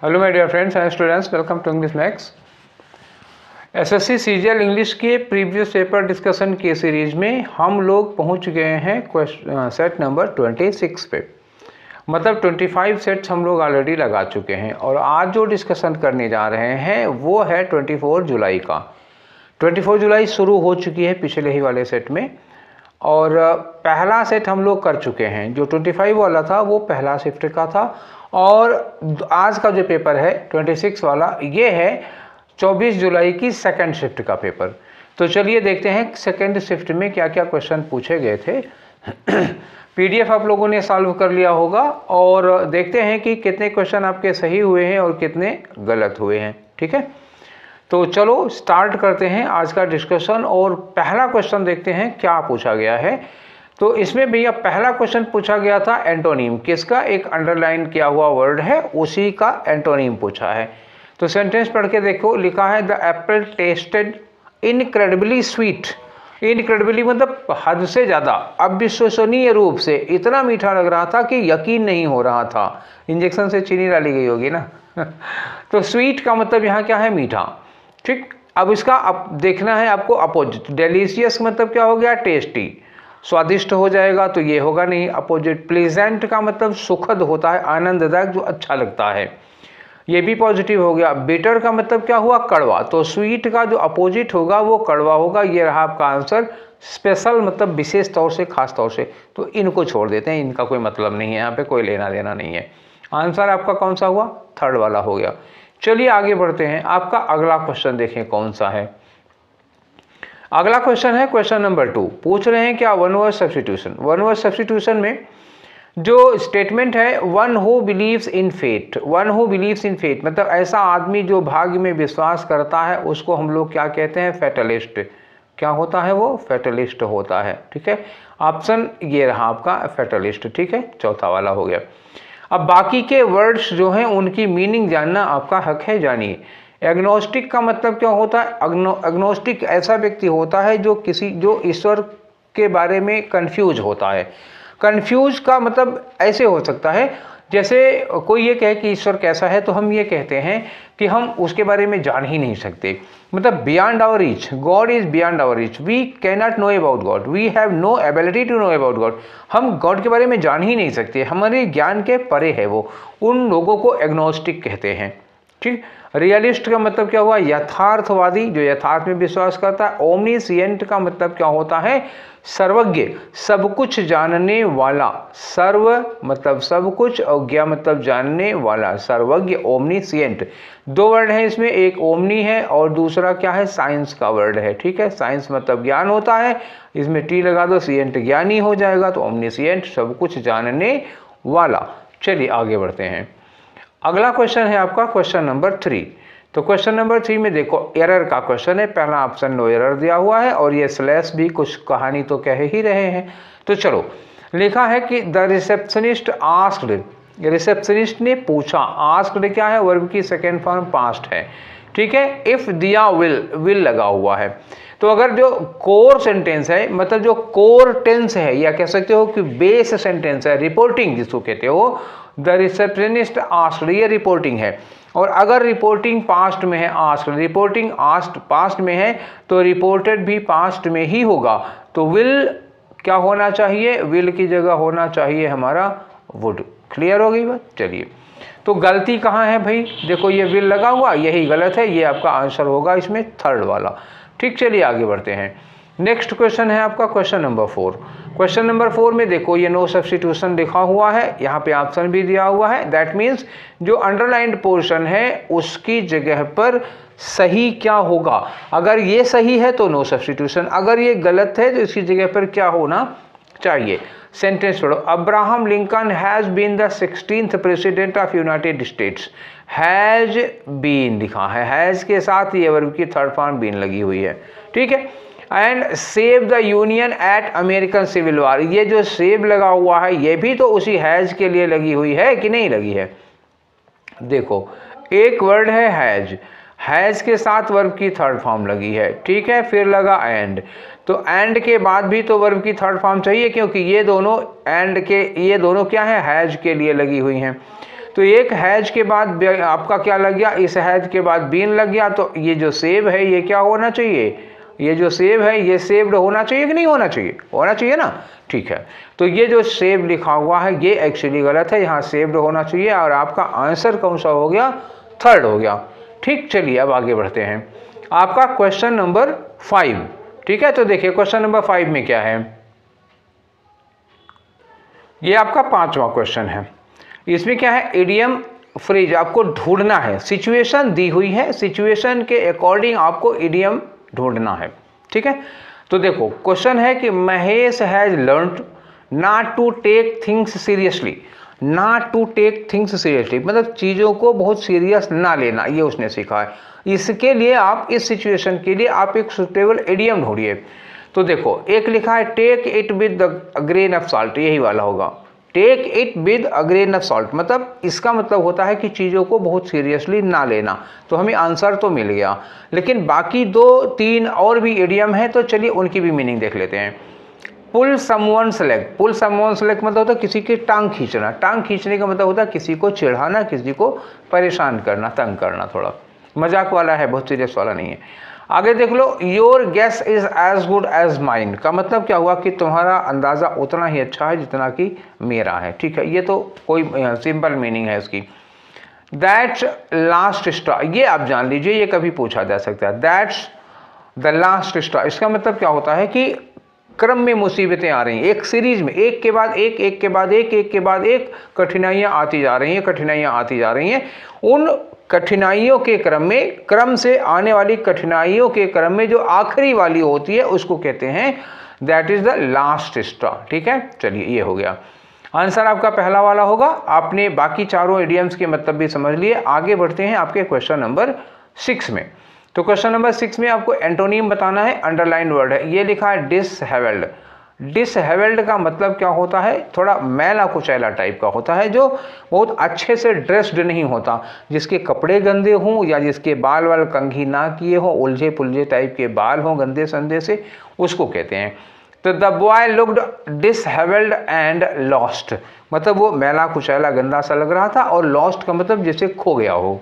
Hello my dear friends and students, welcome to English Max. SSC CGL English के previous paper discussion के series में हम लोग पहुंच गए हैं सेट नंबर 26 पे। मतलब 25 सेट्स हम लोग ऑलरेडी लगा चुके हैं और आज जो डिस्कशन करने जा रहे हैं वो है 24 जुलाई का। 24 जुलाई शुरू हो चुकी है पिछले ही वाले सेट में और पहला सेट हम लोग कर चुके हैं। जो 25 वाला था वो पहला शिफ्ट का था और आज का जो पेपर है 26 वाला ये है 24 जुलाई की सेकंड शिफ्ट का पेपर। तो चलिए देखते हैं सेकंड शिफ्ट में क्या क्या क्वेश्चन पूछे गए थे। पीडीएफ आप लोगों ने सॉल्व कर लिया होगा और देखते हैं कि कितने क्वेश्चन आपके सही हुए हैं और कितने गलत हुए हैं। ठीक है, तो चलो स्टार्ट करते हैं आज का डिस्कशन और पहला क्वेश्चन देखते हैं क्या पूछा गया है। तो इसमें भैया पहला क्वेश्चन पूछा गया था एंटोनिम, किसका? एक अंडरलाइन किया हुआ वर्ड है उसी का एंटोनिम पूछा है। तो सेंटेंस पढ़ के देखो, लिखा है the Apple tested incredibly sweet. Incredibly मतलब हद से ज़्यादा, अविश्वसनीय रूप से इतना मीठा लग रहा था कि यकीन नहीं हो रहा था। इंजेक्शन से चीनी डाली गई होगी ना। तो स्वीट का मतलब यहाँ क्या है? मीठा। ठीक, अब इसका अब देखना है आपको अपोजिट। डेलीशियस मतलब क्या हो गया? टेस्टी, स्वादिष्ट हो जाएगा, तो ये होगा नहीं। अपोजिट प्लीजेंट का मतलब सुखद होता है, आनंददायक, जो अच्छा लगता है, ये भी पॉजिटिव हो गया। बिटर का मतलब क्या हुआ? कड़वा, तो स्वीट का जो अपोजिट होगा वो कड़वा होगा। ये रहा आपका आंसर। स्पेशल मतलब विशेष तौर से, खास तौर से, तो इनको छोड़ देते हैं, इनका कोई मतलब नहीं है, यहाँ पे कोई लेना देना नहीं है। आंसर आपका कौन सा हुआ? थर्ड वाला हो गया। चलिए आगे बढ़ते हैं। आपका अगला क्वेश्चन देखें कौन सा है। अगला क्वेश्चन है क्वेश्चन नंबर 2। पूछ रहे हैं क्या? One word substitution. One word substitution में जो स्टेटमेंट है one who believes in fate. One who believes in fate मतलब ऐसा आदमी जो भाग्य में विश्वास करता है उसको हम लोग क्या कहते हैं? फैटलिस्ट। क्या होता है वो? फैटलिस्ट होता है। ठीक है, ऑप्शन ये रहा आपका फैटलिस्ट। ठीक है, चौथा वाला हो गया। अब बाकी के वर्ड्स जो हैं उनकी मीनिंग जानना आपका हक है, जानिए। एग्नोस्टिक का मतलब क्या होता है? एग्नोस्टिक ऐसा व्यक्ति होता है जो ईश्वर के बारे में कंफ्यूज होता है। कंफ्यूज का मतलब ऐसे हो सकता है जैसे कोई ये कहे कि ईश्वर कैसा है, तो हम ये कहते हैं कि हम उसके बारे में जान ही नहीं सकते। मतलब beyond our reach, God is beyond our reach, we can not know about God, we have no ability to know about God. हम गॉड के बारे में जान ही नहीं सकते, हमारे ज्ञान के परे है वो। उन लोगों को एग्नोस्टिक कहते हैं। ठीक, रियलिस्ट का मतलब क्या हुआ? यथार्थवादी, जो यथार्थ में विश्वास करता है। ओमनीसिएंट का मतलब क्या होता है? सर्वज्ञ, सब कुछ जानने वाला। सर्व मतलब सब कुछ और ज्ञ मतलब जानने वाला, सर्वज्ञ, ओमनीसिएंट। दो वर्ड है इसमें, एक ओमनी है और दूसरा क्या है? साइंस का वर्ड है। ठीक है, साइंस मतलब ज्ञान होता है, इसमें टी लगा दो, सिएंट ज्ञानी हो जाएगा, तो ओमनीसिएंट सब कुछ जानने वाला। चलिए आगे बढ़ते हैं। अगला क्वेश्चन है आपका क्वेश्चन नंबर 3। तो क्वेश्चन नंबर 3 में देखो एरर का क्वेश्चन है। पहला ऑप्शन नो एरर दिया हुआ है और ये स्लैश भी कुछ कहानी तो कह ही रहे हैं। तो चलो, लिखा है कि द रिसेप्शनिस्ट आस्क्ड, रिसेप्शनिस्ट ने पूछा। आस्क्ड क्या है? वर्ब की सेकेंड फॉर्म पास्ट है। ठीक है, इफ दिया विल लगा हुआ है। तो अगर जो कोर सेंटेंस है, मतलब जो कोर टेंस है, या कह सकते हो कि बेस सेंटेंस है, रिपोर्टिंग जिसको कहते हो, द रिसेप्शनिस्ट आस्क्ड, ये रिपोर्टिंग है। और अगर रिपोर्टिंग पास्ट में है, आस्क्ड, रिपोर्टिंग आस्क्ड पास्ट में है, तो रिपोर्टेड भी पास्ट में ही होगा। तो विल क्या होना चाहिए? विल की जगह होना चाहिए हमारा वुड। क्लियर हो गई बात? चलिए, तो गलती कहाँ है भाई? देखो ये विल लगा हुआ, यही गलत है, ये आपका आंसर होगा इसमें थर्ड वाला। ठीक, चलिए आगे बढ़ते हैं। नेक्स्ट क्वेश्चन है आपका क्वेश्चन नंबर 4। क्वेश्चन नंबर 4 में देखो ये नो सब्स्टिट्यूशन लिखा हुआ है, यहाँ पे ऑप्शन भी दिया हुआ है। दैट मीन्स जो अंडरलाइंड पोर्शन है उसकी जगह पर सही क्या होगा? अगर ये सही है तो नो सब्स्टिट्यूशन, अगर ये गलत है तो इसकी जगह पर क्या होना चाहिए? सेंटेंस पढ़ो। Abraham Lincoln has been the 16th president of United States. Has been लिखा है, हैज के साथ ये वर्ब की थर्ड फॉर्म बीन लगी हुई है। ठीक है, and save the union at American civil war, ये जो सेव लगा हुआ है ये भी तो उसी हैज के लिए लगी हुई है कि नहीं लगी है? देखो एक वर्ड है हैज, हैज के साथ वर्ब की थर्ड फॉर्म लगी है। ठीक है, फिर लगा एंड, तो एंड के बाद भी तो वर्ब की थर्ड फॉर्म चाहिए, क्योंकि ये दोनों एंड के, ये दोनों क्या है? हैज के लिए लगी हुई हैं। तो एक हैज के बाद आपका क्या लग गया, इस हैज के बाद बीन लग गया, तो ये जो सेव है ये क्या होना चाहिए, ये जो सेव है ये सेव्ड होना चाहिए कि नहीं होना चाहिए, होना चाहिए ना। ठीक है, तो ये जो सेव लिखा हुआ है ये एक्चुअली गलत है, यहाँ सेव्ड होना चाहिए और आपका आंसर कौन सा हो गया, थर्ड हो गया। ठीक, चलिए अब आगे बढ़ते हैं। आपका क्वेश्चन नंबर 5, ठीक है। तो देखिए क्वेश्चन नंबर 5 में क्या है, ये आपका 5वां क्वेश्चन है। इसमें क्या है, इडियम फ्रेज आपको ढूंढना है, सिचुएशन दी हुई है, सिचुएशन के अकॉर्डिंग आपको इडियम ढूंढना है। ठीक है, तो देखो क्वेश्चन है कि Mahesh has learned not to take things seriously, not to take things seriously मतलब चीज़ों को बहुत सीरियस ना लेना, ये उसने सीखा है। इसके लिए आप, इस सिचुएशन के लिए आप एक सुटेबल इडियम ढूंढिए। तो देखो एक लिखा है take it with the grain of salt, यही वाला होगा, take it with a grain of salt, मतलब इसका मतलब होता है कि चीज़ों को बहुत सीरियसली ना लेना। तो हमें आंसर तो मिल गया, लेकिन बाकी 2-3 और भी इडियम है, तो चलिए उनकी भी मीनिंग देख लेते हैं। पुल समवन्स लेग, पुल समवन्स लेग मतलब होता है किसी की टांग खींचना, टांग खींचने का मतलब होता है किसी को चिढ़ाना, किसी को परेशान करना, तंग करना, थोड़ा मजाक वाला है, बहुत सीरियस वाला नहीं है। आगे देख लो, your guess is as good as mine का मतलब क्या हुआ कि तुम्हारा अंदाज़ा उतना ही अच्छा है जितना कि मेरा है। ठीक है, ये तो कोई सिंपल मीनिंग है इसकी। दैट्स लास्ट स्ट्रॉ, ये आप जान लीजिए, ये कभी पूछा जा सकता है। दैट्स द लास्ट स्ट्रॉ, इसका मतलब क्या होता है कि क्रम में मुसीबतें आ रही हैं, एक सीरीज में, एक के बाद एक, एक के बाद एक, एक के बाद एक कठिनाइयाँ आती जा रही हैं, कठिनाइयाँ आती जा रही हैं। उन कठिनाइयों के क्रम में, क्रम से आने वाली कठिनाइयों के क्रम में जो आखिरी वाली होती है उसको कहते हैं that is the last straw. ठीक है, चलिए ये हो गया आंसर, आपका पहला वाला होगा। आपने बाकी चारों इडियम्स के मतलब भी समझ लिए। आगे बढ़ते हैं आपके क्वेश्चन नंबर 6 में। तो क्वेश्चन नंबर 6 में आपको एंटोनिम बताना है, अंडरलाइन वर्ड है, ये लिखा है डिसहेवेल्ड। डिसहेवेल्ड का मतलब क्या होता है, थोड़ा मैला कुचैला टाइप का होता है, जो बहुत अच्छे से ड्रेस्ड नहीं होता, जिसके कपड़े गंदे हों या जिसके बाल वाल कंघी ना किए हों, उलझे पुलझे टाइप के बाल हों गंदे संदे से, उसको कहते हैं। तो the boy looked dishevelled and lost, मतलब वो मैला कुचैला गंदा सा लग रहा था, और लॉस्ट का मतलब जैसे खो गया हो।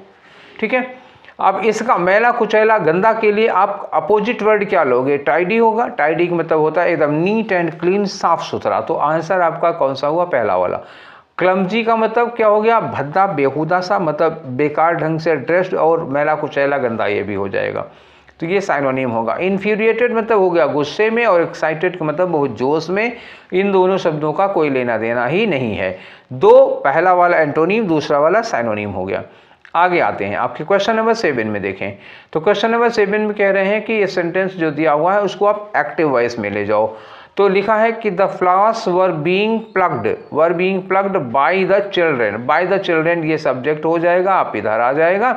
ठीक है, अब इसका मैला कुचैला गंदा के लिए आप अपोजिट वर्ड क्या लोगे, टाइडी होगा। टाइडी का मतलब होता है एकदम नीट एंड क्लीन, साफ सुथरा। तो आंसर आपका कौन सा हुआ, पहला वाला। क्लमजी का मतलब क्या हो गया, भद्दा बेहुदा सा, मतलब बेकार ढंग से ड्रेस्ड, और मैला कुचैला गंदा ये भी हो जाएगा, तो ये साइनोनिम होगा। इन्फ्यूरिएटेड मतलब हो गया गुस्से में, और एक्साइटेड का मतलब बहुत जोश में। इन दोनों शब्दों का कोई लेना देना ही नहीं है। दो, पहला वाला एंटोनिम, दूसरा वाला साइनोनिम हो गया। आगे आते हैं आपके क्वेश्चन नंबर 7 में देखें। तो क्वेश्चन नंबर 7 में कह रहे हैं कि ये सेंटेंस जो दिया हुआ है उसको आप एक्टिव वॉइस में ले जाओ। तो लिखा है कि the flowers were being plucked by the children. By the children ये सब्जेक्ट हो जाएगा, आप इधर आ जाएगा।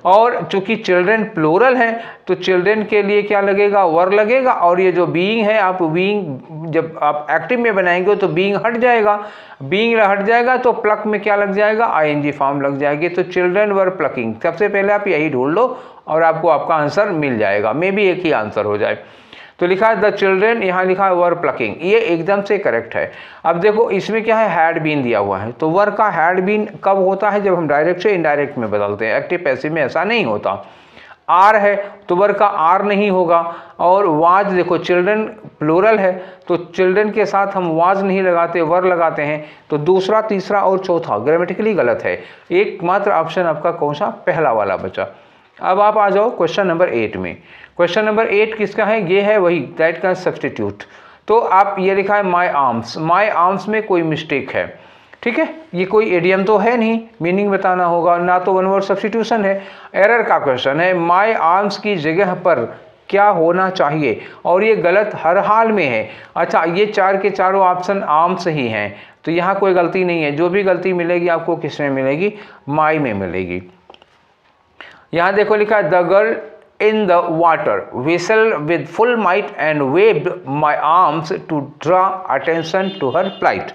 और चूंकि चिल्ड्रेन प्लूरल है तो चिल्ड्रेन के लिए क्या लगेगा, वर लगेगा। और ये जो बीइंग है, आप बीइंग जब आप एक्टिव में बनाएंगे तो बीइंग हट जाएगा, बीइंग हट जाएगा तो प्लक में क्या लग जाएगा, आईएनजी फॉर्म लग जाएगी। तो चिल्ड्रेन वर प्लकिंग, सबसे पहले आप यही ढूंढ लो और आपको आपका आंसर मिल जाएगा। मे भी एक ही आंसर हो जाए। तो लिखा है द चिल्ड्रेन, यहाँ लिखा है वर प्लकिंग, ये एकदम से करेक्ट है। अब देखो इसमें क्या है, हैड बीन दिया हुआ है। तो वर का हैड बीन कब होता है, जब हम डायरेक्ट से इनडायरेक्ट में बदलते हैं। एक्टिव पैसिव में ऐसा नहीं होता। आर है तो वर का आर नहीं होगा। और वाज, देखो चिल्ड्रन प्लूरल है तो चिल्ड्रन के साथ हम वाज नहीं लगाते, वर लगाते हैं। तो दूसरा, तीसरा और चौथा ग्रामेटिकली गलत है। एकमात्र ऑप्शन आपका कौन सा, पहला वाला बचा। अब आप आ जाओ क्वेश्चन नंबर 8 में। क्वेश्चन नंबर 8 किसका है, ये है वही दैट का सब्स्टिट्यूट। तो आप ये लिखा है माई आर्म्स, माई आर्म्स में कोई मिस्टेक है। ठीक है, ये कोई इडियम तो है नहीं, मीनिंग बताना होगा, ना तो वन वर्ड सब्स्टिट्यूशन है। एरर का क्वेश्चन है, माई आर्म्स की जगह पर क्या होना चाहिए, और ये गलत हर हाल में है। अच्छा, ये चार के चारों ऑप्शन आर्म्स ही हैं, तो यहाँ कोई गलती नहीं है। जो भी गलती मिलेगी आपको किस में मिलेगी, माई में मिलेगी। यहाँ देखो लिखा है the girl in the water whistled with full might and waved my arms to draw attention to her plight।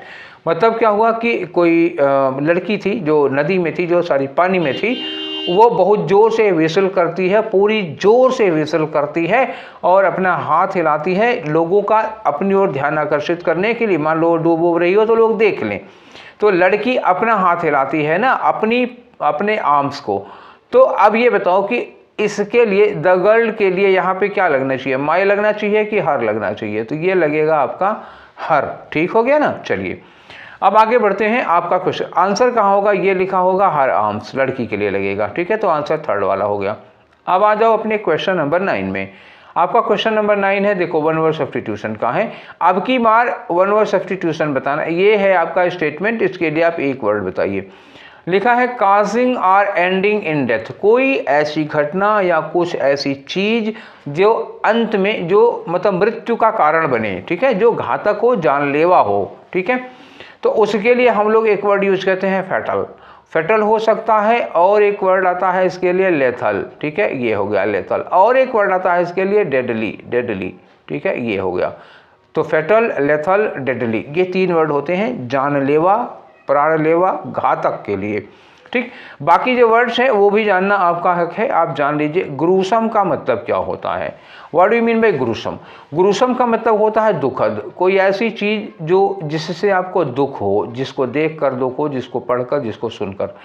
मतलब क्या हुआ कि कोई लड़की थी जो नदी में थी, जो सारी पानी में थी, वो बहुत जोर से विसल करती है, पूरी जोर से विसल करती है और अपना हाथ हिलाती है लोगों का अपनी ओर ध्यान आकर्षित करने के लिए। मान लो डूब रही हो तो लोग देख लें। तो लड़की अपना हाथ हिलाती है ना, अपने आर्म्स को। तो अब ये बताओ कि इसके लिए द गर्ल के लिए यहाँ पे क्या लगना चाहिए, माई लगना चाहिए कि हर लगना चाहिए? तो ये लगेगा आपका हर। ठीक हो गया ना। चलिए अब आगे बढ़ते हैं। आपका क्वेश्चन आंसर कहाँ होगा, ये लिखा होगा हर आर्म्स, लड़की के लिए लगेगा। ठीक है, तो आंसर थर्ड वाला हो गया। अब आ जाओ अपने क्वेश्चन नंबर 9 में। आपका क्वेश्चन नंबर 9 है, देखो वन वर्ड सब्स्टिट्यूशन का है। अब की बार वन वर्ड सब्स्टिट्यूशन बताना, ये है आपका स्टेटमेंट। इसके लिए आप एक वर्ड बताइए। लिखा है काजिंग और एंडिंग इन डेथ, कोई ऐसी घटना या कुछ ऐसी चीज जो अंत में जो मतलब मृत्यु का कारण बने, ठीक है, जो घातक हो, जानलेवा हो। ठीक है, तो उसके लिए हम लोग एक वर्ड यूज करते हैं फैटल। फैटल हो सकता है, और एक वर्ड आता है इसके लिए लेथल। ठीक है, ये हो गया लेथल। और एक वर्ड आता है इसके लिए डेडली, डेडली। ठीक है, ये हो गया। तो फैटल, लेथल, डेडली, ये 3 वर्ड होते हैं जानलेवा, प्राणलेवा, घातक के लिए। ठीक, बाकी जो वर्ड्स हैं वो भी जानना आपका हक है, आप जान लीजिए। ग्रूसम का मतलब क्या होता है? What do you mean by gruesome? Gruesome का मतलब होता है दुखद, कोई ऐसी चीज जो जिससे आपको दुख हो, जिसको देखकर दुख हो, जिसको पढ़कर, जिसको सुनकर।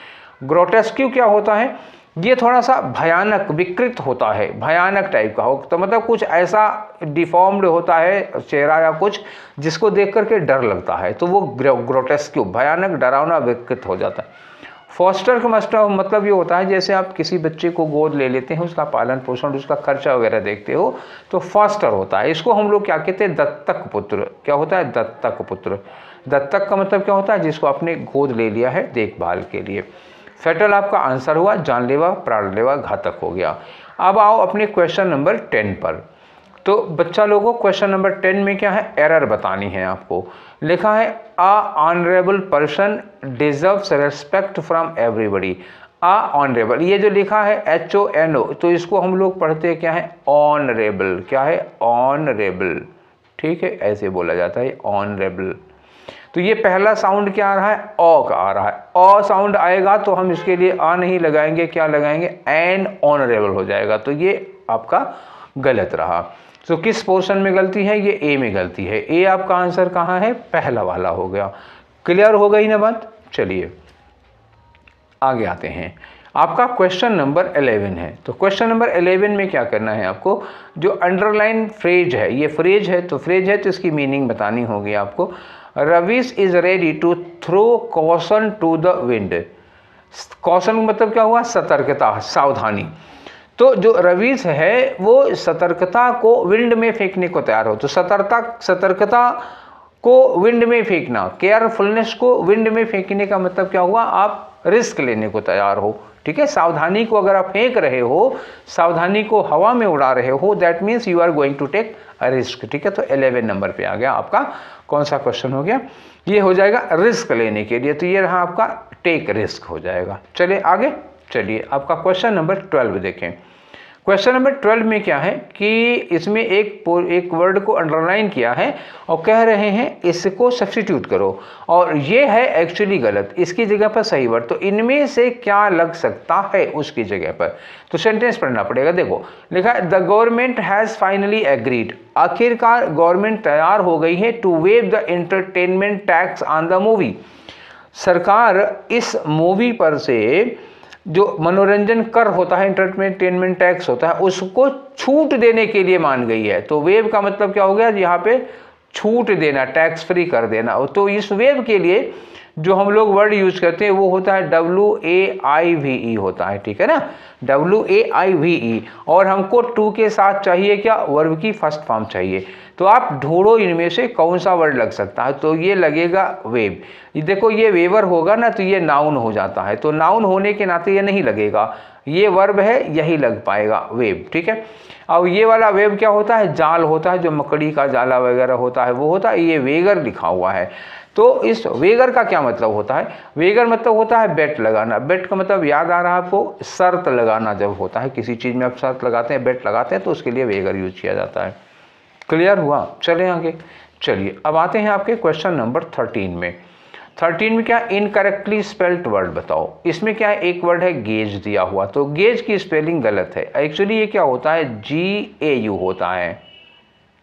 ग्रोटेस्क्यू क्या होता है? ये थोड़ा सा भयानक, विकृत होता है, भयानक टाइप का हो, तो मतलब कुछ ऐसा डिफॉर्म्ड होता है चेहरा या कुछ जिसको देख करके डर लगता है, तो वो ग्रोटेस्क्यू, भयानक, डरावना, विकृत हो जाता है। फॉस्टर का मतलब ये होता है जैसे आप किसी बच्चे को गोद ले लेते हैं, उसका पालन पोषण, उसका खर्चा वगैरह देखते हो, तो फॉस्टर होता है। इसको हम लोग क्या कहते हैं? दत्तक पुत्र। क्या होता है? दत्तक पुत्र। दत्तक का मतलब क्या होता है? जिसको आपने गोद ले लिया है देखभाल के लिए। फैटल आपका आंसर हुआ, जानलेवा, प्राणलेवा, घातक हो गया। अब आओ अपने क्वेश्चन नंबर 10 पर। तो बच्चा लोगों, क्वेश्चन नंबर 10 में क्या है? एरर बतानी है आपको। लिखा है a honourable person deserves respect from everybody. A honourable, ये जो लिखा है HONO, तो इसको हम लोग पढ़ते हैं क्या है? ऑनरेबल। क्या है? ऑनरेबल। ठीक है, ऐसे बोला जाता है ऑनरेबल। तो ये पहला साउंड क्या आ रहा है? ओ का आ रहा है। ओ साउंड आएगा तो हम इसके लिए आ नहीं लगाएंगे, क्या लगाएंगे? एन ऑनरेबल हो जाएगा। तो ये आपका गलत रहा। तो किस पोर्शन में गलती है? ये ए में गलती है। ए आपका आंसर कहाँ है? पहला वाला हो गया। क्लियर हो गई ना बात? चलिए आगे आते हैं। आपका क्वेश्चन नंबर 11 है। तो क्वेश्चन नंबर 11 में क्या करना है आपको? जो अंडरलाइन फ्रेज है, ये फ्रेज है, तो फ्रेज है तो इसकी मीनिंग बतानी होगी आपको। Ravish is ready to throw caution to the wind. Caution मतलब क्या हुआ? सतर्कता, सावधानी। तो जो रवीश है वो सतर्कता को विंड में फेंकने को तैयार हो। तो सतर्कता को विंड में फेंकना, केयरफुलनेस को विंड में फेंकने का मतलब क्या हुआ? आप रिस्क लेने को तैयार हो। ठीक है, सावधानी को अगर आप फेंक रहे हो, सावधानी को हवा में उड़ा रहे हो, that means you are going to take a risk. ठीक है, तो 11 नंबर पे आ गया आपका। कौन सा क्वेश्चन हो गया? ये हो जाएगा रिस्क लेने के लिए। तो ये रहा आपका टेक रिस्क हो जाएगा। चलिए आगे। चलिए आपका क्वेश्चन नंबर 12 देखें। क्वेश्चन नंबर 12 में क्या है कि इसमें एक वर्ड को अंडरलाइन किया है और कह रहे हैं इसको सब्स्टिट्यूट करो, और ये है एक्चुअली गलत, इसकी जगह पर सही वर्ड। तो इनमें से क्या लग सकता है उसकी जगह पर? तो सेंटेंस पढ़ना पड़ेगा। देखो लिखा है the government has finally agreed, आखिरकार गवर्नमेंट तैयार हो गई है to waive the entertainment tax on the movie. सरकार इस मूवी पर से जो मनोरंजन कर होता है, एंटरटेनमेंट टैक्स होता है, उसको छूट देने के लिए मान गई है। तो वेव का मतलब क्या हो गया? यहाँ पे छूट देना, टैक्स फ्री कर देना। तो इस वेव के लिए जो हम लोग वर्ड यूज करते हैं वो होता है WAIVE होता है। ठीक है ना, WAIVE। और हमको टू के साथ चाहिए क्या? वर्ब की फर्स्ट फॉर्म चाहिए। तो आप ढूंढो इनमें से कौन सा वर्ड लग सकता है। तो ये लगेगा वेव। ये देखो, ये वेवर होगा ना तो ये नाउन हो जाता है, तो नाउन होने के नाते ये नहीं लगेगा, ये वर्ब है, यही लग पाएगा वेव। ठीक है, अब ये वाला वेव क्या होता है? जाल होता है, जो मकड़ी का जाला वगैरह होता है वो होता है। ये वेगर लिखा हुआ है। तो इस वेगर का क्या मतलब होता है? वेगर मतलब होता है बेट लगाना। बेट का मतलब याद आ रहा है आपको? शर्त लगाना। जब होता है किसी चीज़ में आप शर्त लगाते हैं, बेट लगाते हैं, तो उसके लिए वेगर यूज किया जाता है। क्लियर हुआ? चलें आगे। चलिए अब आते हैं आपके क्वेश्चन नंबर 13 में। 13 में क्या? इनकरेक्टली स्पेल्ड वर्ड बताओ। इसमें क्या है? एक वर्ड है गेज दिया हुआ, तो गेज की स्पेलिंग गलत है। एक्चुअली ये क्या होता है? GAU होता है।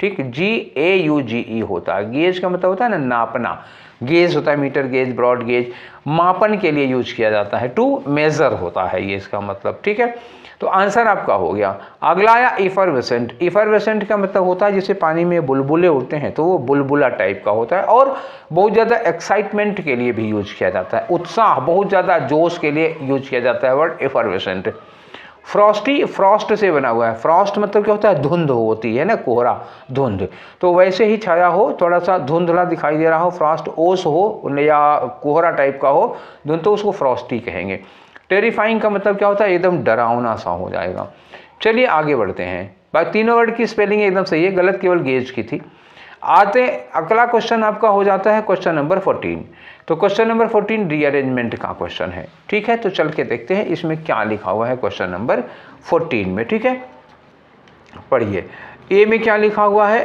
ठीक, GAUGE होता है। गेज का मतलब होता है ना नापना। गेज होता है, मीटर गेज, ब्रॉड गेज, मापन के लिए यूज किया जाता है, टू मेजर होता है ये इसका मतलब, ठीक है। तो आंसर आपका हो गया। अगला आया इफरवेसेंट। इफरवेसेंट का मतलब होता है जैसे पानी में बुलबुले उठते हैं, तो वो बुलबुला टाइप का होता है और बहुत ज़्यादा एक्साइटमेंट के लिए भी यूज किया जाता है, उत्साह, बहुत ज़्यादा जोश के लिए यूज किया जाता है वर्ड इफरवेसेंट। फ्रॉस्टी, फ्रॉस्ट से बना हुआ है। फ्रॉस्ट मतलब क्या होता है, धुंध होती है ना, कोहरा, धुंध, तो वैसे ही छाया हो, थोड़ा सा धुंधला दिखाई दे रहा हो, फ्रॉस्ट, ओस हो या कोहरा टाइप का हो धुंध, तो उसको फ्रॉस्टी कहेंगे। टेरिफाइंग का मतलब क्या होता है, एकदम डरावना सा हो जाएगा। चलिए आगे बढ़ते हैं। बाकी तीनों वर्ड की स्पेलिंग एकदम सही है, गलत केवल गेज की थी। आते अगला क्वेश्चन आपका हो जाता है क्वेश्चन नंबर 14। तो क्वेश्चन नंबर 14 रीअरेंजमेंट का क्वेश्चन है, ठीक है। तो चल के देखते हैं इसमें क्या लिखा हुआ है क्वेश्चन नंबर 14 में, ठीक है। पढ़िए, ए में क्या लिखा हुआ है,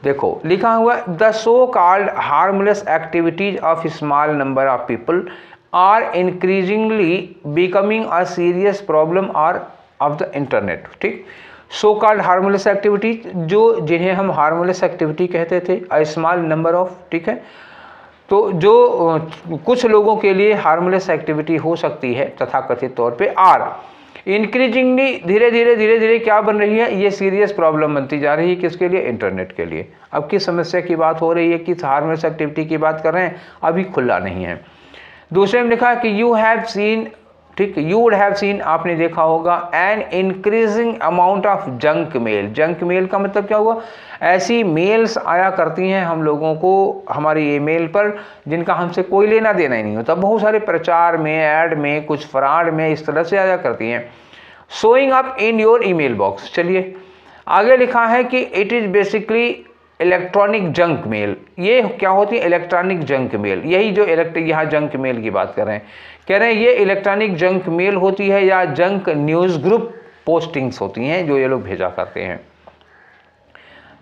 देखो लिखा हुआ है the so called harmless activities of small number of people are increasingly becoming a serious problem are of the internet, ठीक। सो कॉल्ड हार्मलेस एक्टिविटीज, जो जिन्हें हम हार्मलेस एक्टिविटी कहते थे, अ स्मॉल नंबर ऑफ, ठीक है। तो जो कुछ लोगों के लिए हार्मलेस एक्टिविटी हो सकती है तथाकथित तौर पे, आर इंक्रीजिंगली, धीरे धीरे क्या बन रही है, ये सीरियस प्रॉब्लम बनती जा रही है, किसके लिए, इंटरनेट के लिए। अब किस समस्या की बात हो रही है, किस हार्मलेस एक्टिविटी की बात कर रहे हैं, अभी खुला नहीं है। दूसरे में लिखा है कि यू हैव सीन, ठीक, यू वुड हैव सीन, आपने देखा होगा, an increasing amount of junk mail. Junk mail का मतलब क्या हुआ, ऐसी मेल्स आया करती हैं हम लोगों को हमारी ईमेल पर जिनका हमसे कोई लेना देना ही नहीं होता, बहुत सारे प्रचार में, ऐड में, कुछ फ्रॉड में, इस तरह से आया करती हैं। Showing up in your email box. चलिए आगे लिखा है कि it is basically electronic junk mail. ये क्या होती है, इलेक्ट्रॉनिक जंक मेल, यही जो यहाँ जंक मेल की बात कर रहे हैं, कह रहे हैं ये इलेक्ट्रॉनिक जंक मेल होती है या जंक न्यूज़ ग्रुप पोस्टिंग्स होती हैं जो ये लोग भेजा करते हैं।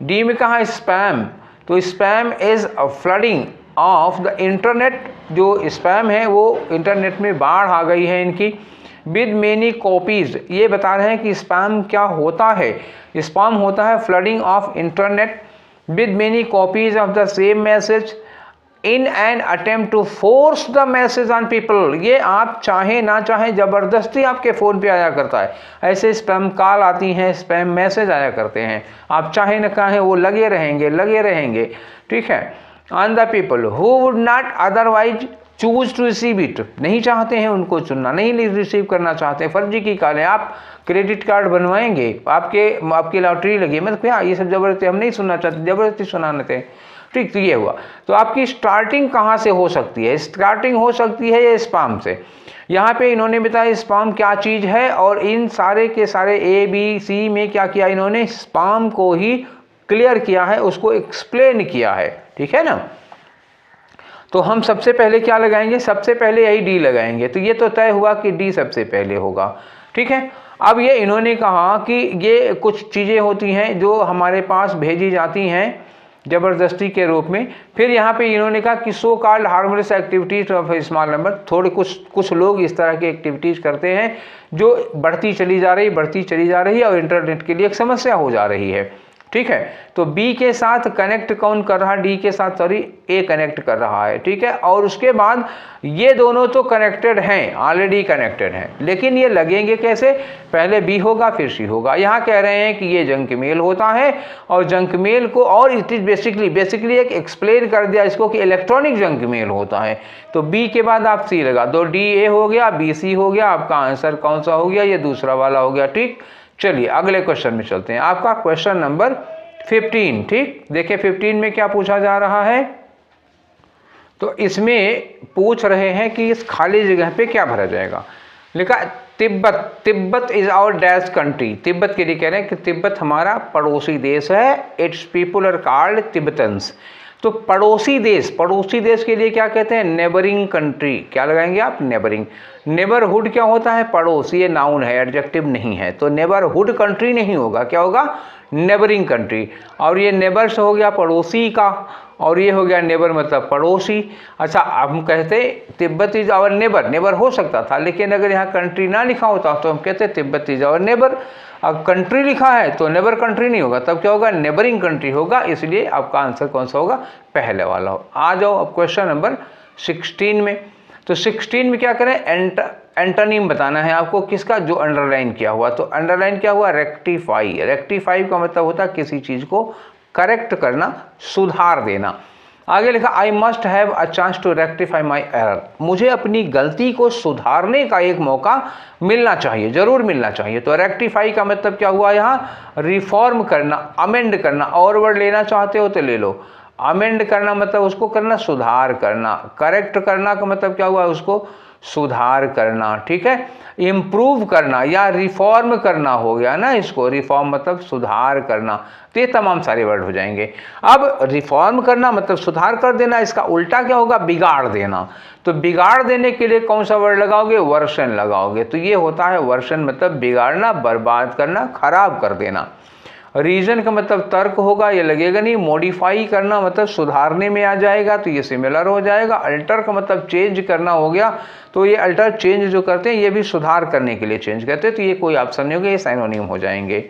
डी में कहा स्पैम, तो spam is a flooding of the internet. जो स्पैम है वो इंटरनेट में बाढ़ आ गई है इनकी, विद मेनी कॉपीज। ये बता रहे हैं कि स्पैम क्या होता है, स्पैम होता है flooding of internet with many copies of the same message in an attempt to force the message on people। ये आप चाहे ना चाहे ज़बरदस्ती आपके फ़ोन पे आया करता है, ऐसे स्पैम कॉल आती हैं, स्पैम मैसेज आया करते हैं, आप चाहे ना चाहे वो लगे रहेंगे, ठीक है। On the people who would not otherwise choose to receive it, नहीं चाहते हैं उनको चुनना, नहीं रिसीव करना चाहते हैं, फर्जी की कॉलें, आप क्रेडिट कार्ड बनवाएंगे, आपकी लॉटरी लगी, मतलब क्या ये सब ज़बरदस्ती हम नहीं सुनना चाहते, ज़बरदस्ती सुनाने थे, ठीक। तो ये हुआ। तो आपकी स्टार्टिंग कहाँ से हो सकती है, स्टार्टिंग हो सकती है ये स्पैम से। यहाँ पे इन्होंने बताया स्पैम क्या चीज़ है, और इन सारे के सारे ए बी सी में क्या किया इन्होंने, स्पैम को ही क्लियर किया है, उसको एक्सप्लेन किया है, ठीक है ना। तो हम सबसे पहले क्या लगाएंगे, सबसे पहले यही डी लगाएंगे। तो ये तो तय हुआ कि डी सबसे पहले होगा, ठीक है। अब ये इन्होंने कहा कि ये कुछ चीज़ें होती हैं जो हमारे पास भेजी जाती हैं ज़बरदस्ती के रूप में। फिर यहाँ पे इन्होंने कहा कि सो called harmless activities of small number, थोड़े कुछ लोग इस तरह की एक्टिविटीज़ करते हैं जो बढ़ती चली जा रही है और इंटरनेट के लिए एक समस्या हो जा रही है, ठीक है। तो बी के साथ कनेक्ट कौन कर रहा है, डी के साथ सॉरी ए कनेक्ट कर रहा है, ठीक है। और उसके बाद ये दोनों तो कनेक्टेड हैं, ऑलरेडी कनेक्टेड हैं, लेकिन ये लगेंगे कैसे, पहले बी होगा फिर सी होगा। यहाँ कह रहे हैं कि ये जंक मेल होता है, और जंक मेल को, और इट इज बेसिकली एक एक्सप्लेन कर दिया इसको कि इलेक्ट्रॉनिक जंक मेल होता है। तो बी के बाद आप सी लगा दो, डी ए हो गया, बी सी हो गया, आपका आंसर कौन सा हो गया, ये दूसरा वाला हो गया, ठीक। चलिए अगले क्वेश्चन में चलते हैं, आपका क्वेश्चन नंबर 15, ठीक। देखिए 15 में क्या पूछा जा रहा है, तो इसमें पूछ रहे हैं कि इस खाली जगह पे क्या भरा जाएगा। लिखा Tibet is our dash country. Tibet के लिए कह रहे हैं कि तिब्बत हमारा पड़ोसी देश है, its people are called Tibetans. तो पड़ोसी देश के लिए क्या कहते हैं, नेबरिंग कंट्री। क्या लगाएंगे आप, नेबरिंग। नेबरहुड क्या होता है, पड़ोस, ये नाउन है, एडजेक्टिव नहीं है, तो नेबरहुड कंट्री नहीं होगा, क्या होगा, नेबरिंग कंट्री। और ये नेबर्स हो गया पड़ोसी का, और ये हो गया नेबर मतलब पड़ोसी। अच्छा हम कहते तिब्बत इज आवर नेबर हो सकता था, लेकिन अगर यहाँ कंट्री ना लिखा होता तो हम कहते तिब्बत इज आवर नेबर। अब कंट्री लिखा है तो नेबर कंट्री नहीं होगा, तब क्या होगा, नेबरिंग कंट्री होगा, इसलिए आपका आंसर कौन सा होगा, पहले वाला हो। आ जाओ अब क्वेश्चन नंबर 16 में। तो 16 में क्या करें, एंटोनिम बताना है आपको किसका, जो अंडरलाइन किया हुआ। तो अंडरलाइन क्या हुआ, रेक्टिफाई। रेक्टिफाई का मतलब होता है किसी चीज को करेक्ट करना, सुधार देना। आगे लिखा I must have a chance to rectify my error, मुझे अपनी गलती को सुधारने का एक मौका मिलना चाहिए, जरूर मिलना चाहिए। तो रेक्टिफाई का मतलब क्या हुआ, यहाँ रिफॉर्म करना, अमेंड करना, और वर्ड लेना चाहते हो तो ले लो। अमेंड करना मतलब उसको करना, सुधार करना। करेक्ट करना का मतलब क्या हुआ, उसको सुधार करना, ठीक है। इम्प्रूव करना या रिफॉर्म करना हो गया ना, इसको रिफॉर्म मतलब सुधार करना। तो ये तमाम सारे वर्ड हो जाएंगे। अब रिफॉर्म करना मतलब सुधार कर देना, इसका उल्टा क्या होगा, बिगाड़ देना। तो बिगाड़ देने के लिए कौन सा वर्ड लगाओगे, वर्शन लगाओगे। तो ये होता है वर्शन, मतलब बिगाड़ना, बर्बाद करना, खराब कर देना। रीजन का मतलब तर्क होगा, ये लगेगा नहीं। मॉडिफाई करना मतलब सुधारने में आ जाएगा, तो ये सिमिलर हो जाएगा। अल्टर का मतलब चेंज करना हो गया, तो ये अल्टर चेंज जो करते हैं ये भी सुधार करने के लिए चेंज करते हैं, तो ये कोई ऑप्शन नहीं होगा, ये साइनोनिम हो जाएंगे।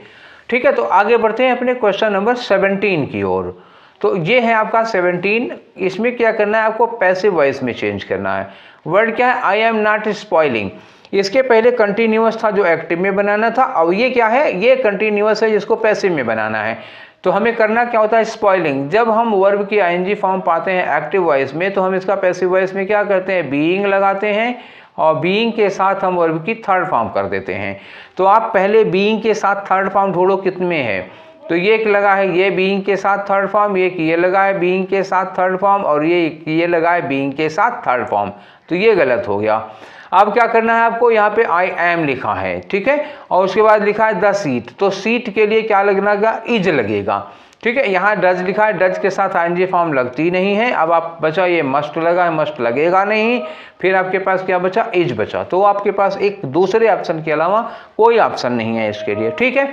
ठीक है, तो आगे बढ़ते हैं अपने क्वेश्चन नंबर 17 की ओर। तो ये है आपका 17। इसमें क्या करना है आपको, पैसिव वॉइस में चेंज करना है। वर्ड क्या है, आई एम नॉट स्पॉइलिंग। इसके पहले कंटिन्यूअस था जो एक्टिव में बनाना था, अब ये क्या है, ये कंटिन्यूअस है जिसको पैसिव में बनाना है। तो हमें करना क्या होता है, स्पॉइलिंग। जब हम वर्ब की आईएनजी फॉर्म पाते हैं एक्टिव वॉइस में, तो हम इसका पैसिव वॉइस में क्या करते हैं, बीइंग लगाते हैं, और बीइंग के साथ हम वर्ब की थर्ड फॉर्म कर देते हैं। तो आप पहले बीइंग के साथ थर्ड फॉर्म ढूंढो कितने है। तो ये एक लगा है, ये बीइंग के साथ थर्ड फॉर्म, ये लगा है बीइंग के साथ थर्ड फॉर्म, और ये लगा है बीइंग के साथ थर्ड फॉर्म। तो ये गलत हो गया। अब क्या करना है आपको, यहाँ पे आई एम लिखा है, ठीक है, और उसके बाद लिखा है द सीट। तो सीट के लिए क्या लगेगा, इज लगेगा, ठीक है। यहाँ डज लिखा है, डज के साथ आईएनजी फॉर्म लगती नहीं है। अब आप बचा, ये मस्ट लगा है, मस्ट लगेगा नहीं। फिर आपके पास क्या बचा, इज बचा। तो आपके पास एक दूसरे ऑप्शन के अलावा कोई ऑप्शन नहीं है इसके लिए, ठीक है।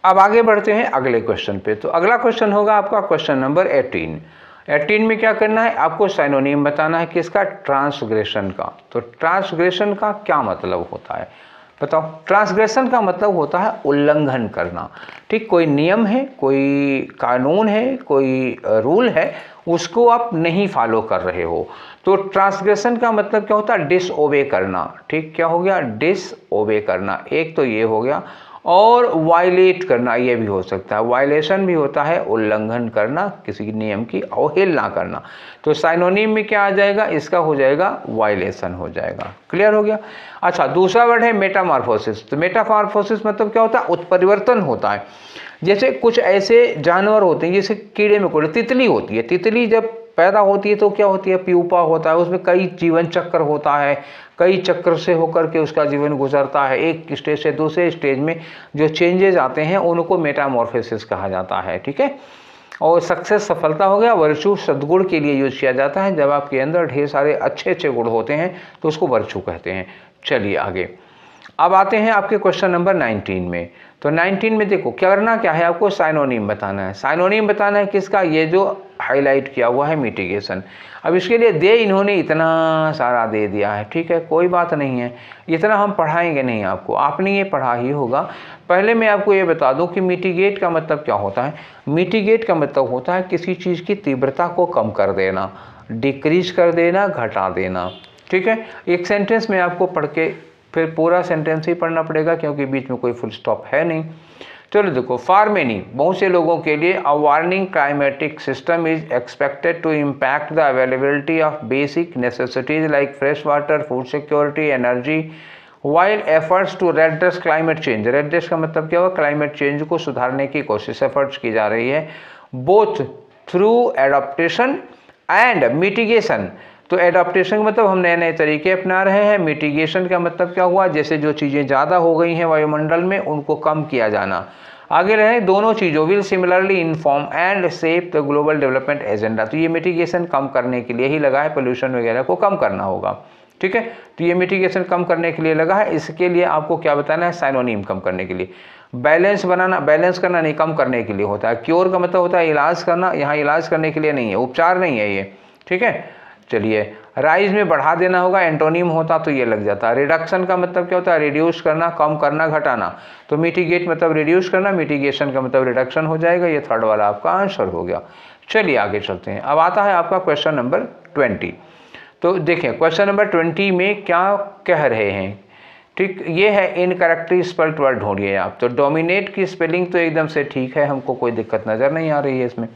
अब आगे बढ़ते हैं अगले क्वेश्चन पे। तो अगला क्वेश्चन होगा आपका क्वेश्चन नंबर 18। 18 में क्या करना है, आपको साइनोनिम बताना है किसका, ट्रांसग्रेशन का। तो ट्रांसग्रेशन का क्या मतलब होता है बताओ। ट्रांसग्रेशन का मतलब होता है उल्लंघन करना, ठीक। कोई नियम है, कोई कानून है, कोई रूल है, उसको आप नहीं फॉलो कर रहे हो। तो ट्रांसग्रेशन का मतलब क्या होता है, डिसओबे करना, ठीक। क्या हो गया, डिसओबे करना, एक तो ये हो गया। और वायलेट करना, ये भी हो सकता है। वायलेशन भी होता है उल्लंघन करना, किसी नियम की अवहेलना करना। तो साइनोनिम में क्या आ जाएगा, इसका हो जाएगा वायलेशन हो जाएगा। क्लियर हो गया। अच्छा, दूसरा वर्ड है मेटामॉर्फोसिस। तो मेटामॉर्फोसिस मतलब क्या होता है, उत्परिवर्तन होता है। जैसे कुछ ऐसे जानवर होते हैं, जैसे कीड़े मकोड़े, तितली होती है। तितली जब पैदा होती है तो क्या होती है, प्यूपा होता है, उसमें कई जीवन चक्र होता है, कई चक्र से होकर के उसका जीवन गुजरता है। एक स्टेज से दूसरे स्टेज में जो चेंजेस आते हैं उनको मेटामॉर्फोसिस कहा जाता है, ठीक है। और सक्सेस सफलता हो गया, वर्चू सद्गुण के लिए यूज किया जाता है। जब आपके अंदर ढेर सारे अच्छे अच्छे गुण होते हैं तो उसको वर्चू कहते हैं। चलिए आगे, अब आते हैं आपके क्वेश्चन नंबर 19 में। तो 19 में देखो क्या करना, क्या है आपको, साइनोनिम बताना है। साइनोनिम बताना है किसका, ये जो हाईलाइट किया हुआ है मिटिगेशन। अब इसके लिए दे इन्होंने इतना सारा दे दिया है, ठीक है, कोई बात नहीं है, इतना हम पढ़ाएंगे नहीं आपको, आपने ये पढ़ा ही होगा। पहले मैं आपको ये बता दूं कि मिटिगेट का मतलब क्या होता है। मिटिगेट का मतलब होता है किसी चीज़ की तीव्रता को कम कर देना, डिक्रीज कर देना, घटा देना, ठीक है। एक सेंटेंस में आपको पढ़ के फिर पूरा सेंटेंस ही पढ़ना पड़ेगा क्योंकि बीच में कोई फुल स्टॉप है नहीं। चलो देखो, फॉर मेनी, बहुत से लोगों के लिए a warning climatic system is expected to impact the availability of basic necessities like fresh water, food security, energy, while efforts to redress climate change. Redress का मतलब क्या हुआ, क्लाइमेट चेंज को सुधारने की कोशिश, एफर्ट्स की जा रही है, both through adaptation and mitigation. तो एडाप्टेशन का मतलब हम नए नए तरीके अपना रहे हैं। मिटिगेशन का मतलब क्या हुआ, जैसे जो चीज़ें ज़्यादा हो गई हैं वायुमंडल में उनको कम किया जाना। आगे रहे, दोनों चीज़ों will similarly inform and shape the global development agenda. तो ये मिटिगेशन कम करने के लिए ही लगा है, पोल्यूशन वगैरह को कम करना होगा, ठीक है। तो ये मिटिगेशन कम करने के लिए लगा है। इसके लिए आपको क्या बताना है, साइनोनिम कम करने के लिए। बैलेंस बनाना, बैलेंस करना नहीं, कम करने के लिए होता है। क्योर का मतलब होता है इलाज करना, यहाँ इलाज करने के लिए नहीं है, उपचार नहीं है ये, ठीक है। चलिए राइज में बढ़ा देना होगा, एंटोनिम होता तो ये लग जाता। रिडक्शन का मतलब क्या होता है? रिड्यूस करना, कम करना, घटाना। तो मिटिगेट मतलब रिड्यूस करना, मिटिगेशन का मतलब रिडक्शन हो जाएगा। ये थर्ड वाला आपका आंसर हो गया। चलिए आगे चलते हैं। अब आता है आपका क्वेश्चन नंबर 20। तो देखिए क्वेश्चन नंबर 20 में क्या कह रहे हैं, ठीक, ये है इनकरेक्टली स्पेल्ड वर्ड ढूंढिए आप। तो डोमिनेट की स्पेलिंग तो एकदम से ठीक है, हमको कोई दिक्कत नज़र नहीं आ रही है इसमें,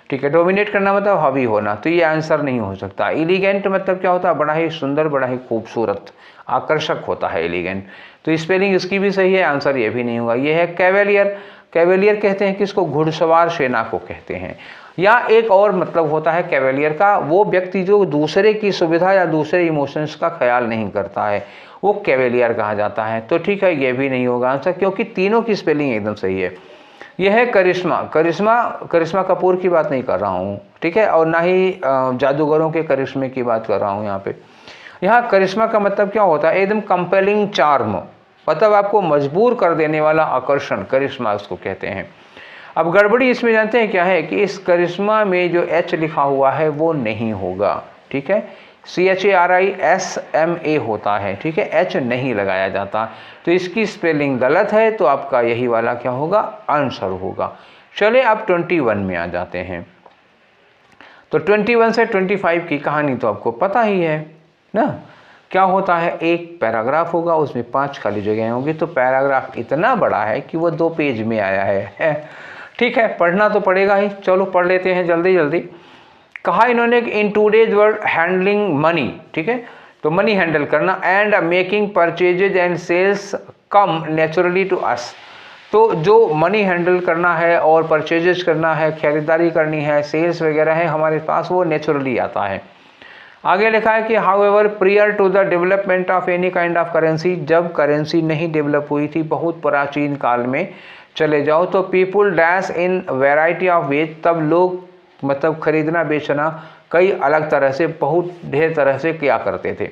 ठीक है। डोमिनेट करना मतलब हावी होना, तो ये आंसर नहीं हो सकता। एलिगेंट मतलब क्या होता है? बड़ा ही सुंदर, बड़ा ही खूबसूरत, आकर्षक होता है एलिगेंट। तो स्पेलिंग इसकी भी सही है, आंसर ये भी नहीं होगा। ये है कैवेलियर। कैवेलियर कहते हैं किसको? घुड़सवार सेना को कहते हैं। या एक और मतलब होता है कैवेलियर का, वो व्यक्ति जो दूसरे की सुविधा या दूसरे इमोशंस का ख्याल नहीं करता है, वो कैवेलियर कहा जाता है। तो ठीक है, ये भी नहीं होगा आंसर, क्योंकि तीनों की स्पेलिंग एकदम सही है। यह है करिश्मा। करिश्मा कपूर की बात नहीं कर रहा हूँ, ठीक है, और ना ही जादूगरों के करिश्मे की बात कर रहा हूँ यहाँ पे। यहाँ करिश्मा का मतलब क्या होता है? एकदम कंपेलिंग चार्म, मतलब आपको मजबूर कर देने वाला आकर्षण, करिश्मा उसको कहते हैं। अब गड़बड़ी इसमें जानते हैं क्या है? कि इस करिश्मा में जो एच लिखा हुआ है वो नहीं होगा, ठीक है। CHARISMA होता है, ठीक है, एच नहीं लगाया जाता। तो इसकी स्पेलिंग गलत है, तो आपका यही वाला क्या होगा? आंसर होगा। चले अब 21 में आ जाते हैं। तो 21 से 25 की कहानी तो आपको पता ही है ना। क्या होता है? एक पैराग्राफ होगा, उसमें 5 खाली जगह होंगी। तो पैराग्राफ इतना बड़ा है कि वो 2 पेज में आया है। ठीक है, पढ़ना तो पड़ेगा ही। चलो पढ़ लेते हैं जल्दी जल्दी। कहा इन्होंने in today's world handling money, ठीक है, तो मनी हैंडल करना and making purchases and sales come naturally to us. तो जो मनी हैंडल करना है और परचेजेज करना है, खरीदारी करनी है, सेल्स वगैरह है हमारे पास, वो नेचुरली आता है। आगे लिखा है कि however prior to the development of any kind of currency, जब करेंसी नहीं डेवलप हुई थी, बहुत प्राचीन काल में चले जाओ, तो people dash in variety of ways, तब लोग मतलब खरीदना बेचना कई अलग तरह से, बहुत ढेर तरह से किया करते थे।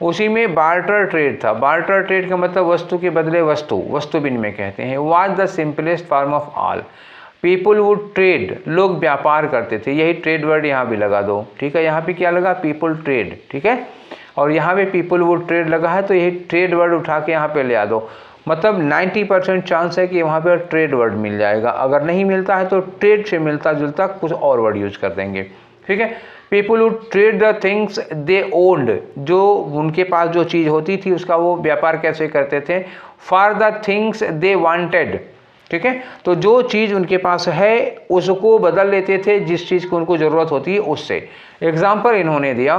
उसी में बार्टर ट्रेड था। बार्टर ट्रेड का मतलब वस्तु के बदले वस्तु, वस्तु विनिमय कहते हैं। Was the simplest form of all. People would trade, लोग व्यापार करते थे। यही ट्रेड वर्ड यहाँ भी लगा दो, ठीक है। यहाँ पे क्या लगा? पीपुल ट्रेड, ठीक है, और यहाँ पे पीपुल वुड ट्रेड लगा है, तो यही ट्रेड वर्ड उठा के यहाँ पे ले आ दो। मतलब 90% चांस है कि वहाँ पे ट्रेड वर्ड मिल जाएगा। अगर नहीं मिलता है तो ट्रेड से मिलता जुलता कुछ और वर्ड यूज कर देंगे, ठीक है। People would trade the things they owned, जो उनके पास जो चीज़ होती थी उसका वो व्यापार कैसे करते थे? For the things they wanted, ठीक है, तो जो चीज़ उनके पास है उसको बदल लेते थे जिस चीज़ को उनको ज़रूरत होती है उससे। एग्जाम्पल इन्होंने दिया,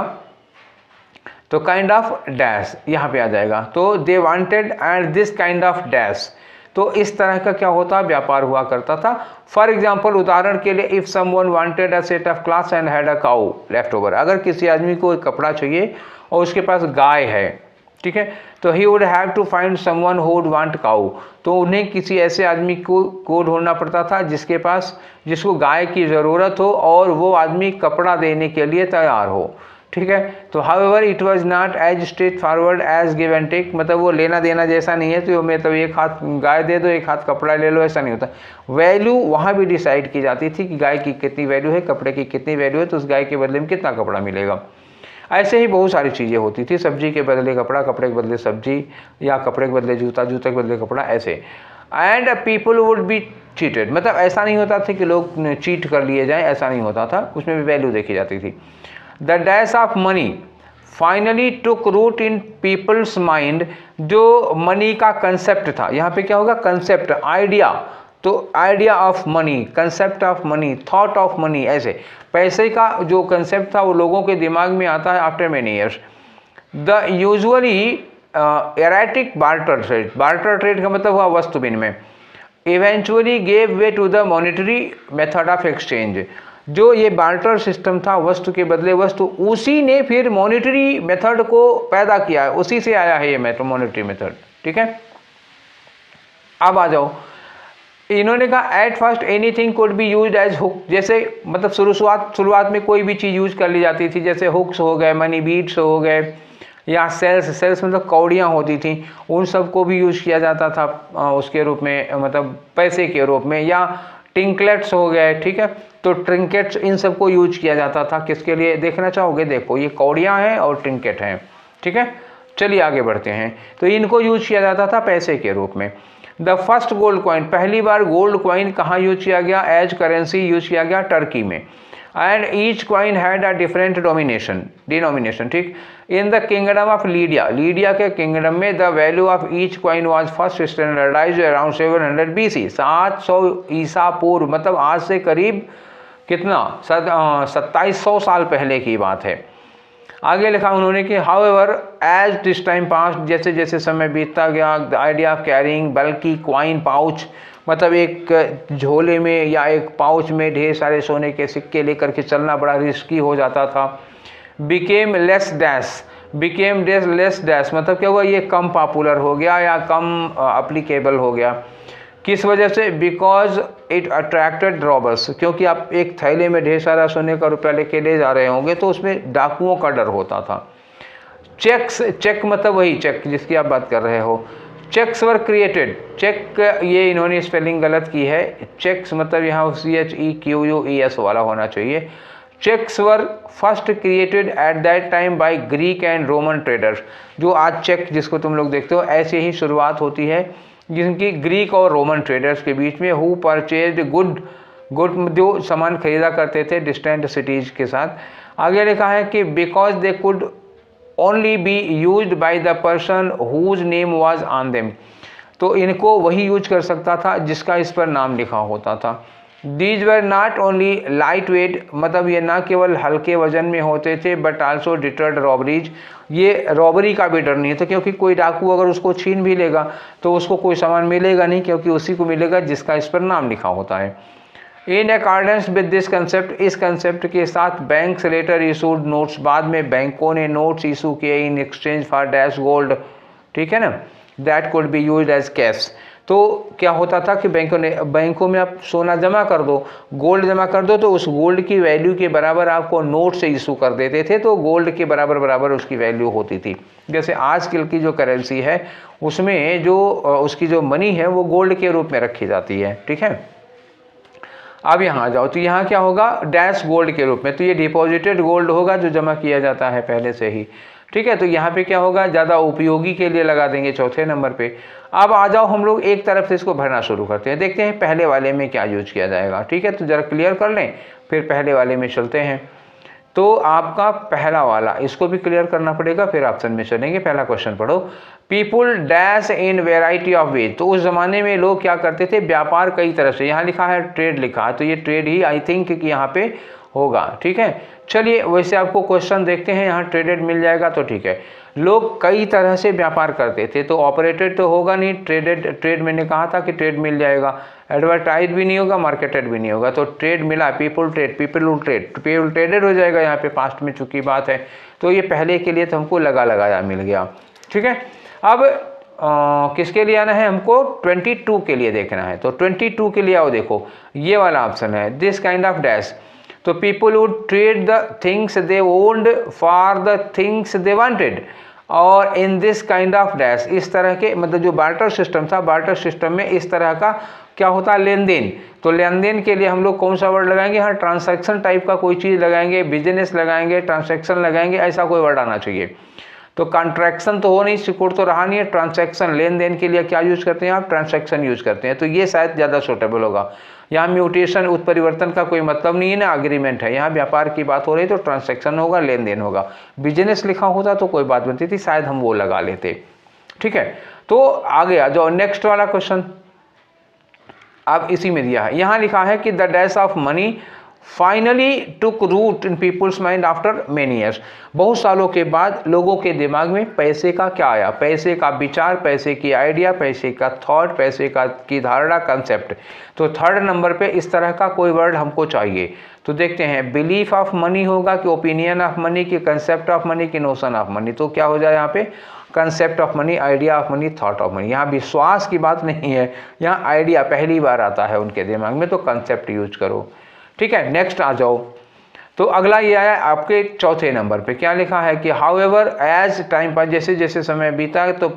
तो काइंड ऑफ डैश यहाँ पे आ जाएगा। तो they wanted and this kind of dash, तो इस तरह का क्या होता? व्यापार हुआ करता था। फॉर एग्जाम्पल, उदाहरण के लिए, if someone wanted a set of clothes and had a cow left over, अगर किसी आदमी को एक कपड़ा चाहिए और उसके पास गाय है, ठीक है, तो he would have to find someone who would want cow, तो उन्हें किसी ऐसे आदमी को ढूंढना पड़ता था जिसको गाय की ज़रूरत हो और वो आदमी कपड़ा देने के लिए तैयार हो, ठीक है। तो however it was not as straightforward as give and take, मतलब वो लेना देना जैसा नहीं है, तो मतलब एक हाथ गाय दे दो, एक हाथ कपड़ा ले लो, ऐसा नहीं होता। वैल्यू वहाँ भी डिसाइड की जाती थी कि गाय की कितनी वैल्यू है, कपड़े की कितनी वैल्यू है, तो उस गाय के बदले में कितना कपड़ा मिलेगा। ऐसे ही बहुत सारी चीज़ें होती थी, सब्जी के बदले कपड़ा, कपड़े के बदले सब्जी, या कपड़े के बदले जूता, जूते के बदले कपड़ा, ऐसे। And people would be cheated, मतलब ऐसा नहीं होता था कि लोग चीट कर लिए जाएं, ऐसा नहीं होता था, उसमें भी वैल्यू देखी जाती थी। The dash of money finally took root in people's mind, जो मनी का कंसेप्ट था, यहाँ पे क्या होगा? कंसेप्ट, आइडिया, तो idea of money, concept of money, thought of money, ऐसे पैसे का जो कंसेप्ट था वो लोगों के दिमाग में आता है after many years. The usually erratic barter trade, barter trade का मतलब हुआ वस्तु विनिमय, eventually gave way to the monetary method of exchange, जो ये बार्टर सिस्टम था वस्तु के बदले वस्तु, उसी ने फिर मॉनिटरी मेथड को पैदा किया है, उसी से आया है ये मॉनिटरी मेथड, ठीक है। अब आ जाओ, इन्होंने कहा at first anything could be used as hook, जैसे मतलब शुरुआत में कोई भी चीज़ यूज कर ली जाती थी, जैसे हुक्स हो गए, मनी बीट्स हो गए, या सेल्स मतलब कौड़ियाँ होती थी, उन सब को भी यूज किया जाता था उसके रूप में, मतलब पैसे के रूप में, या टिंकलेट्स हो गए, ठीक है, तो ट्रिंकेट्स इन सबको यूज किया जाता था किसके लिए, देखना चाहोगे, देखो ये कौड़ियाँ हैं और ट्रिंकेट हैं, ठीक है। चलिए आगे बढ़ते हैं। तो इनको यूज किया जाता था पैसे के रूप में। द फर्स्ट गोल्ड कॉइन, पहली बार गोल्ड कॉइन कहाँ यूज किया गया, एज करेंसी यूज किया गया टर्की में। And each coin had a different denomination, ठीक। In the kingdom of Lydia, Lydia के किंगडम में the value of each coin was first standardised around 700 BC, 700 ईसा पूर्व, मतलब आज से करीब कितना 2700 साल पहले की बात है। आगे लिखा उन्होंने कि however as this time pass, जैसे जैसे समय बीतता गया, the idea of carrying bulky coin pouch, मतलब एक झोले में या एक पाउच में ढेर सारे सोने के सिक्के लेकर के चलना बड़ा रिस्की हो जाता था। बिकेम लेस डैश मतलब क्या हुआ, ये कम पॉपुलर हो गया या कम अप्लीकेबल हो गया। किस वजह से, बिकॉज इट अट्रैक्टेड रॉबर्स, क्योंकि आप एक थैले में ढेर सारा सोने का रुपया लेके ले जा रहे होंगे तो उसमें डाकुओं का डर होता था। चेक मतलब वही चेक जिसकी आप बात कर रहे हो। चेक्स वर क्रिएटेड, चेक ये इन्होंने स्पेलिंग गलत की है, चेक्स मतलब यहाँ CHEQUES वाला होना चाहिए। Cheques were first created at that time by Greek and Roman traders, जो आज चेक जिसको तुम लोग देखते हो ऐसे ही शुरुआत होती है, जिनकी ग्रीक और रोमन ट्रेडर्स के बीच में, हु परचेज्ड गुड जो सामान खरीदा करते थे डिस्टेंट सिटीज़ के साथ। आगे लिखा है कि because they could only be used by the person whose name was on them, तो इनको वही यूज कर सकता था जिसका इस पर नाम लिखा होता था। These were not only light weight, मतलब ये ना केवल हल्के वजन में होते थे, बट आल्सो डिटर्ड रॉबरीज, ये रॉबरी का भी डर नहीं था, क्योंकि कोई डाकू अगर उसको छीन भी लेगा तो उसको कोई सामान मिलेगा नहीं, क्योंकि उसी को मिलेगा जिसका इस पर नाम लिखा होता है। In accordance with this concept, इस कंसेप्ट के साथ बैंक्स लेटर इशूड नोट्स, बाद में बैंकों ने नोट्स इशू किए in exchange for dash gold, ठीक है ना, that could be used as cash. तो क्या होता था कि बैंकों में आप सोना जमा कर दो, गोल्ड जमा कर दो, तो उस गोल्ड की वैल्यू के बराबर आपको नोट से इशू कर देते थे, तो गोल्ड के बराबर उसकी वैल्यू होती थी। जैसे आजकल की जो करेंसी है उसमें जो उसकी जो मनी है वो गोल्ड के रूप में रखी जाती है, ठीक है। अब यहाँ आ जाओ, तो यहाँ क्या होगा, डैश गोल्ड के रूप में, तो ये डिपॉजिटेड गोल्ड होगा जो जमा किया जाता है पहले से ही, ठीक है। तो यहाँ पे क्या होगा, ज़्यादा उपयोगी के लिए लगा देंगे चौथे नंबर पे। अब आ जाओ हम लोग एक तरफ से इसको भरना शुरू करते हैं, देखते हैं पहले वाले में क्या यूज किया जाएगा, ठीक है। तो जरा क्लियर कर लें, फिर पहले वाले में चलते हैं। तो आपका पहला वाला इसको भी क्लियर करना पड़ेगा, फिर ऑप्शन में चलेंगे। पहला क्वेश्चन पढ़ो, people dash in variety of ways, तो उस जमाने में लोग क्या करते थे, व्यापार कई तरह से, यहाँ लिखा है ट्रेड लिखा है, तो ये ट्रेड ही आई थिंक कि यहाँ पे होगा, ठीक है। चलिए वैसे आपको क्वेश्चन देखते हैं, यहाँ ट्रेडेड मिल जाएगा तो ठीक है। लोग कई तरह से व्यापार करते थे, तो ऑपरेटेड तो होगा नहीं, ट्रेड मैंने कहा था कि ट्रेड मिल जाएगा, एडवर्टाइज भी नहीं होगा, मार्केटेड भी नहीं होगा, तो ट्रेड मिला, पीपल ट्रेडेड हो जाएगा यहाँ पे, पास्ट में चुकी बात है। तो ये पहले के लिए तो हमको लगाया मिल गया, ठीक है। अब किसके लिए आना है, हमको 22 के लिए देखना है। तो 22 के लिए आओ, देखो ये वाला ऑप्शन है, दिस काइंड ऑफ डैश, तो people would trade the things they owned for the things they wanted, और in this kind of dash, इस तरह के, मतलब जो बार्टर सिस्टम था, बार्टर सिस्टम में इस तरह का क्या होता है, लेन देन। तो लेन देन के लिए हम लोग कौन सा वर्ड लगाएंगे, हाँ ट्रांसैक्शन टाइप का कोई चीज़ लगाएंगे, बिजनेस लगाएंगे, ट्रांसैक्शन लगाएंगे, ऐसा कोई वर्ड आना चाहिए। तो कॉन्ट्रैक्शन तो हो नहीं, सिक्योर तो रहा नहीं है, ट्रांसैक्शन, लेन देन के लिए क्या यूज करते हैं आप, ट्रांसैक्शन यूज करते हैं, तो ये शायद ज़्यादा सूटेबल होगा। यहाँ म्यूटेशन, उत्परिवर्तन का कोई मतलब नहीं है ना, अग्रीमेंट है, यहाँ व्यापार की बात हो रही, तो ट्रांसैक्शन होगा, लेन देन होगा। बिजनेस लिखा होता तो कोई बात बनती थी, शायद हम वो लगा लेते, ठीक है। तो आगे आ जाओ, नेक्स्ट वाला क्वेश्चन अब इसी में दिया है, यहाँ लिखा है कि the dash of money finally took root in people's mind after many years, बहुत सालों के बाद लोगों के दिमाग में पैसे का क्या आया, पैसे का विचार, पैसे की आइडिया, पैसे का थॉट, पैसे का की धारणा, कंसेप्ट। तो थर्ड नंबर पे इस तरह का कोई वर्ड हमको चाहिए, तो देखते हैं, बिलीफ ऑफ मनी होगा कि ओपिनियन ऑफ मनी की कंसेप्ट ऑफ मनी की नोशन ऑफ मनी, तो क्या हो जाए यहाँ पे, concept of money, idea of money, thought of money. यहाँ विश्वास की बात नहीं है, यहाँ आइडिया पहली बार आता है उनके दिमाग में, तो कंसेप्ट यूज करो, ठीक है। नेक्स्ट आ जाओ, तो अगला ये आया आपके चौथे नंबर पे, क्या लिखा है कि हाउएवर एज टाइम पर, जैसे जैसे समय बीता तो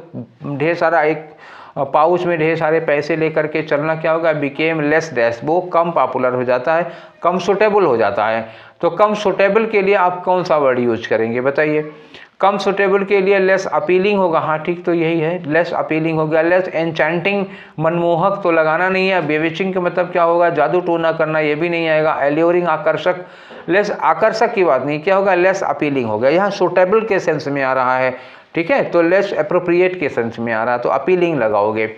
ढेर सारा एक पाउच में ढेर सारे पैसे लेकर के चलना क्या होगा, बिकेम लेस डैश, वो कम पॉपुलर हो जाता है, कम सुटेबल हो जाता है। तो कम सुटेबल के लिए आप कौन सा वर्ड यूज करेंगे बताइए। कम सुटेबल के लिए लेस अपीलिंग होगा, हाँ ठीक, तो यही है, लेस अपीलिंग हो गया। लेस एन्चेंटिंग, मनमोहक तो लगाना नहीं है। बेविचिंग का मतलब क्या होगा, जादू टोना करना, ये भी नहीं आएगा। एल्योरिंग, आकर्षक, लेस आकर्षक की बात नहीं, क्या होगा, लेस अपीलिंग हो गया। यहाँ सुटेबल के सेंस में आ रहा है, ठीक है, तो लेस अप्रोप्रिएट के सेंस में आ रहा है, तो अपीलिंग लगाओगे।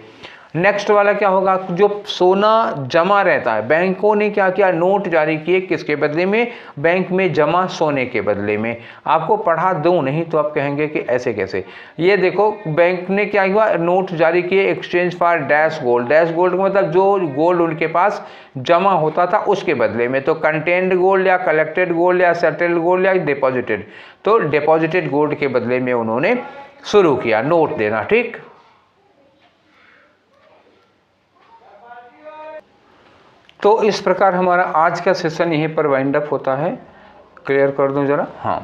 नेक्स्ट वाला क्या होगा, जो सोना जमा रहता है, बैंकों ने क्या किया, नोट जारी किए, किसके बदले में, बैंक में जमा सोने के बदले में। आपको पढ़ा दूं नहीं तो आप कहेंगे कि ऐसे कैसे। ये देखो, बैंक ने क्या हुआ, नोट जारी किए, exchange for dash gold. Dash gold का मतलब जो गोल्ड उनके पास जमा होता था उसके बदले में। तो कंटेंट गोल्ड या कलेक्टेड गोल्ड या सेटल्ड गोल्ड या डिपॉजिटेड, तो डिपॉजिटेड गोल्ड के बदले में उन्होंने शुरू किया नोट देना, ठीक। तो इस प्रकार हमारा आज का सेशन यहीं पर वाइंड अप होता है। क्लियर कर दूं जरा, हाँ।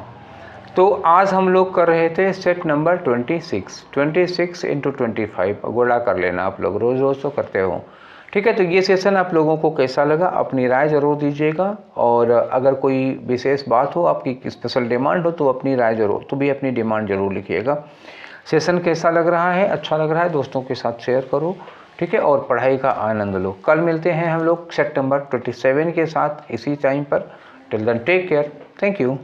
तो आज हम लोग कर रहे थे सेट नंबर 26 × 25, गुणा कर लेना आप लोग, रोज़ रोज़ तो करते हो, ठीक है। तो ये सेशन आप लोगों को कैसा लगा, अपनी राय ज़रूर दीजिएगा। और अगर कोई विशेष बात हो, आपकी स्पेशल डिमांड हो, तो अपनी राय जरूर, तो भी अपनी डिमांड जरूर लिखिएगा। सेशन कैसा लग रहा है, अच्छा लग रहा है, दोस्तों के साथ शेयर करो, ठीक है, और पढ़ाई का आनंद लो। कल मिलते हैं हम लोग सेट नंबर 27 के साथ इसी टाइम पर। Till then take care, thank you.